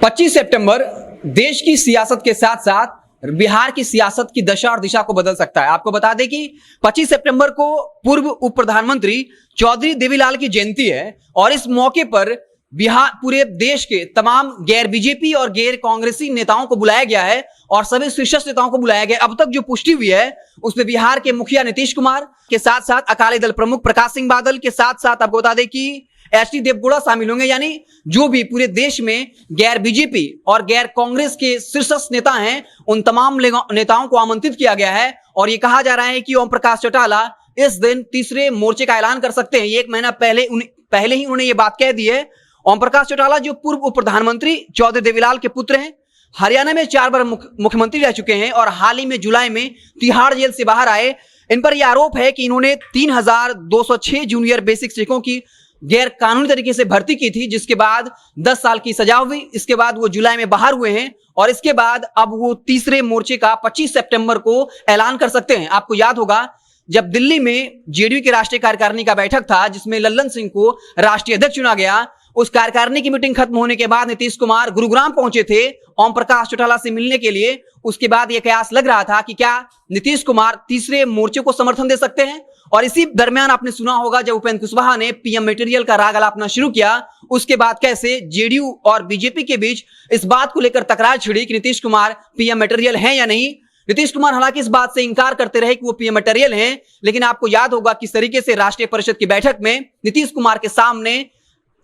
25 सितंबर देश की सियासत के साथ साथ बिहार की सियासत की दशा और दिशा को बदल सकता है। आपको बता दें कि 25 सितंबर को पूर्व उप प्रधानमंत्री चौधरी देवीलाल की जयंती है और इस मौके पर बिहार पूरे देश के तमाम गैर बीजेपी और गैर कांग्रेसी नेताओं को बुलाया गया है और सभी शीर्ष नेताओं को बुलाया गया। अब तक जो पुष्टि हुई है उसमें बिहार के मुखिया नीतीश कुमार के साथ साथ अकाली दल प्रमुख प्रकाश सिंह बादल के साथ साथ आपको बता दें कि एचडी देवगौड़ा शामिल होंगे। यानी जो भी पूरे देश में गैर बीजेपी और गैर कांग्रेस के शीर्ष नेता हैं उन तमाम नेताओं को आमंत्रित किया गया है और ये कहा जा रहा है कि ओम प्रकाश चौटाला इस दिन तीसरे मोर्चे का ऐलान कर सकते हैं। एक महीना पहले ही उन्होंने ये बात कह दी है। ओम प्रकाश चौटाला जो पूर्व उप प्रधानमंत्री चौधरी देवीलाल के पुत्र हैं, हरियाणा में 4 बार मुख्यमंत्री रह चुके हैं और हाल ही में जुलाई में तिहाड़ जेल से बाहर आए। इन पर यह आरोप है कि इन्होंने 3206 जूनियर बेसिक शिक्षकों की गैर कानूनी तरीके से भर्ती की थी, जिसके बाद 10 साल की सजा हुई। इसके बाद वो जुलाई में बाहर हुए हैं और इसके बाद अब वो तीसरे मोर्चे का 25 सितंबर को ऐलान कर सकते हैं। आपको याद होगा जब दिल्ली में जेडीयू की राष्ट्रीय कार्यकारिणी का बैठक था जिसमें लल्लन सिंह को राष्ट्रीय अध्यक्ष चुना गया, उस कार्यकारिणी की मीटिंग खत्म होने के बाद नीतीश कुमार गुरुग्राम पहुंचे थे ओम प्रकाश चौटाला से मिलने के लिए। उसके बाद यह कयास लग रहा था कि क्या नीतीश कुमार तीसरे मोर्चे को समर्थन दे सकते हैं। और इसी दरमियान आपने सुना होगा जब उपेंद्र कुशवाहा ने पीएम मटेरियल का राग अलापना शुरू किया, उसके बाद कैसे जेडीयू और बीजेपी के बीच इस बात को लेकर तकरार छिड़ी कि नीतीश कुमार पीएम मटेरियल हैं या नहीं। नीतीश कुमार हालांकि इस बात से इंकार करते रहे कि वो पीएम मटेरियल हैं, लेकिन आपको याद होगा किस तरीके से राष्ट्रीय परिषद की बैठक में नीतीश कुमार के सामने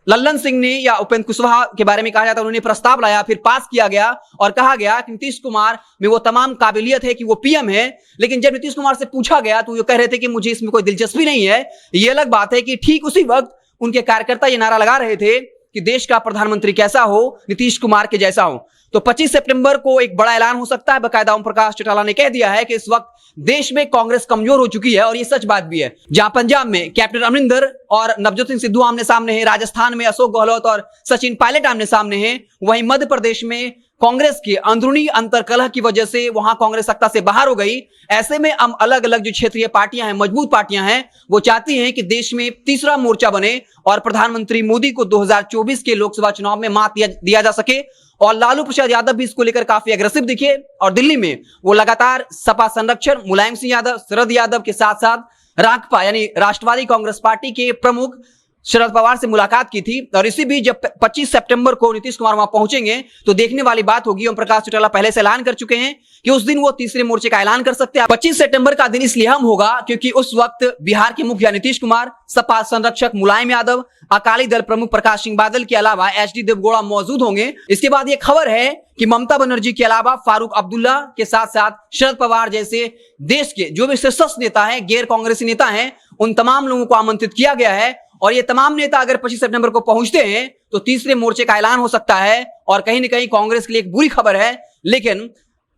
लल्लन सिंह ने या उपेंद्र कुशवाहा के बारे में कहा जाता है उन्होंने प्रस्ताव लाया, फिर पास किया गया और कहा गया कि नीतीश कुमार में वो तमाम काबिलियत है कि वो पीएम है। लेकिन जब नीतीश कुमार से पूछा गया तो वो कह रहे थे कि मुझे इसमें कोई दिलचस्पी नहीं है। ये अलग बात है कि ठीक उसी वक्त उनके कार्यकर्ता ये नारा लगा रहे थे कि देश का प्रधानमंत्री कैसा हो, नीतीश कुमार के जैसा हो। तो 25 सितंबर को एक बड़ा ऐलान हो सकता है। बकायदा ओम प्रकाश चौटाला ने कह दिया है कि इस वक्त देश में कांग्रेस कमजोर हो चुकी है और ये सच बात भी है। जहां पंजाब में कैप्टन अमरिंदर और नवजोत सिंह सिद्धू आमने सामने हैं, राजस्थान में अशोक गहलोत और सचिन पायलट आमने सामने हैं, वहीं मध्य प्रदेश में कांग्रेस के अंदरूनी अंतरकलह की वजह से वहां कांग्रेस सत्ता से बाहर हो गई। ऐसे में अब अलग अलग जो क्षेत्रीय पार्टियां हैं, मजबूत पार्टियां हैं, वो चाहती हैं कि देश में तीसरा मोर्चा बने और प्रधानमंत्री मोदी को 2024 के लोकसभा चुनाव में मात दिया जा सके। और लालू प्रसाद यादव भी इसको लेकर काफी अग्रेसिव दिखे और दिल्ली में वो लगातार सपा संरक्षण मुलायम सिंह यादव, शरद यादव के साथ साथ राकपा यानी राष्ट्रवादी कांग्रेस पार्टी के प्रमुख शरद पवार से मुलाकात की थी। और इसी बीच जब 25 सितंबर को नीतीश कुमार वहां पहुंचेंगे तो देखने वाली बात होगी। ओम प्रकाश चौटाला पहले से ऐलान कर चुके हैं कि उस दिन वो तीसरे मोर्चे का ऐलान कर सकते हैं। 25 सितंबर का दिन इसलिए अहम होगा क्योंकि उस वक्त बिहार के मुखिया नीतीश कुमार, सपा संरक्षक मुलायम यादव, अकाली दल प्रमुख प्रकाश सिंह बादल के अलावा एचडी देवगौड़ा मौजूद होंगे। इसके बाद ये खबर है कि ममता बनर्जी के अलावा फारूक अब्दुल्ला के साथ साथ शरद पवार जैसे देश के जो भी शीर्ष नेता हैं, गैर कांग्रेसी नेता हैं, उन तमाम लोगों को आमंत्रित किया गया है। और ये तमाम नेता अगर 25 सितंबर को पहुंचते हैं तो तीसरे मोर्चे का ऐलान हो सकता है और कहीं ना कहीं कांग्रेस के लिए एक बुरी खबर है। लेकिन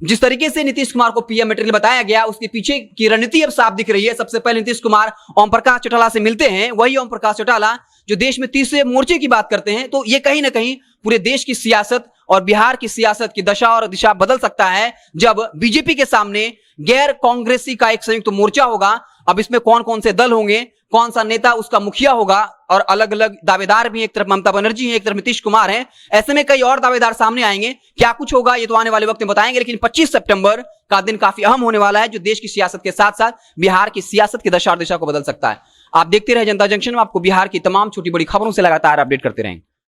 जिस तरीके से नीतीश कुमार को पीएम मटेरियल बताया गया उसके पीछे की रणनीति अब साफ दिख रही है। सबसे पहले नीतीश कुमार ओम प्रकाश चौटाला से मिलते हैं, वही ओम प्रकाश चौटाला जो देश में तीसरे मोर्चे की बात करते हैं। तो ये कहीं ना कहीं पूरे देश की सियासत और बिहार की सियासत की दशा और दिशा बदल सकता है जब बीजेपी के सामने गैर कांग्रेसी का एक संयुक्त मोर्चा होगा। अब इसमें कौन कौन से दल होंगे, कौन सा नेता उसका मुखिया होगा और अलग अलग दावेदार भी, एक तरफ ममता बनर्जी है, एक तरफ नीतीश कुमार है, ऐसे में कई और दावेदार सामने आएंगे। क्या कुछ होगा ये तो आने वाले वक्त में बताएंगे। लेकिन 25 सितंबर का दिन काफी अहम होने वाला है जो देश की सियासत के साथ साथ बिहार की सियासत की दशा और दिशा को बदल सकता है। आप देखते रहे जनता जंक्शन में, आपको बिहार की तमाम छोटी बड़ी खबरों से लगातार अपडेट करते रहेंगे।